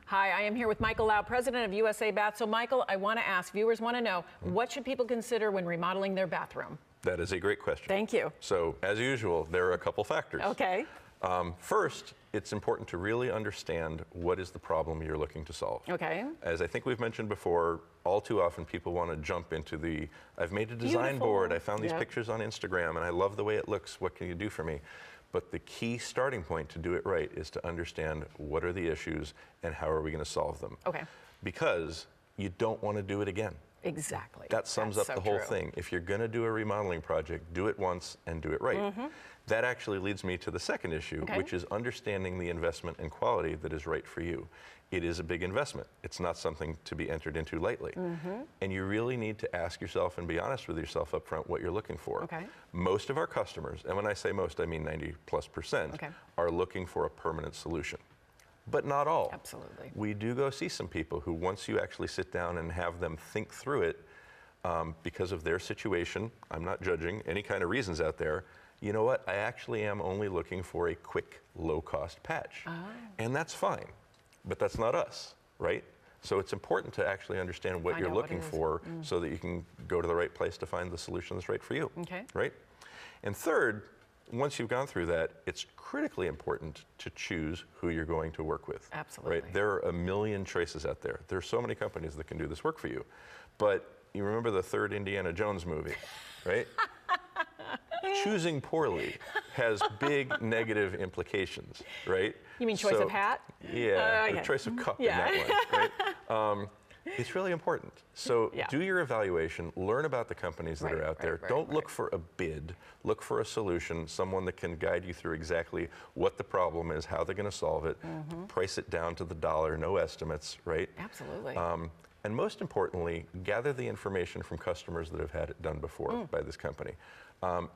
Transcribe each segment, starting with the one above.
Hi, I am here with Michael Lau, president of USA Bath. So Michael, I want to ask, viewers want to know, what should people consider when remodeling their bathroom? That is a great question. Thank you. So, as usual, there are a couple factors. Okay. First, it's important to really understand what is the problem you're looking to solve. Okay. As I think we've mentioned before, all too often people want to jump into the, I've made a design Beautiful. board, I found these pictures on Instagram, and I love the way it looks, what can you do for me? But the key starting point to do it right is to understand what are the issues and how are we going to solve them. Okay. Because you don't want to do it again. Exactly. That sums up the whole thing. If you're going to do a remodeling project, do it once and do it right. That actually leads me to the second issue, which is understanding the investment and quality that is right for you. It is a big investment. It's not something to be entered into lightly. And you really need to ask yourself and be honest with yourself up front what you're looking for. Most of our customers, and when I say most, I mean 90+%, are looking for a permanent solution. But not all. Absolutely. We do go see some people who, once you actually sit down and have them think through it, because of their situation, I'm not judging any kind of reasons out there, you know what, I actually am only looking for a quick, low-cost patch. And that's fine, but that's not us, right? So it's important to actually understand what you're looking for so that you can go to the right place to find the solution that's right for you, right? And third, once you've gone through that, it's critically important to choose who you're going to work with. Absolutely. Right? There are a million choices out there. There are so many companies that can do this work for you. But you remember the third Indiana Jones movie, right? Choosing poorly has big negative implications, right? You mean choice of hat? Yeah, or choice of cup in that one, right? It's really important. So do your evaluation, learn about the companies that are out there. Don't look for a bid, look for a solution, someone that can guide you through exactly what the problem is, how they're going to solve it, price it down to the dollar, no estimates, right? Absolutely. And most importantly, gather the information from customers that have had it done before by this company.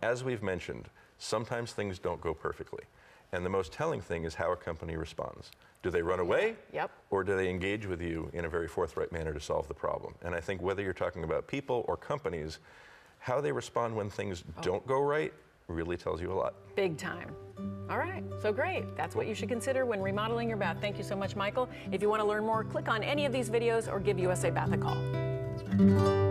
As we've mentioned, sometimes things don't go perfectly. And the most telling thing is how a company responds. Do they run away? Or do they engage with you in a very forthright manner to solve the problem? And I think whether you're talking about people or companies, how they respond when things don't go right really tells you a lot. Big time. All right, so great. That's what you should consider when remodeling your bath. Thank you so much, Michael. If you want to learn more, click on any of these videos or give USA Bath a call.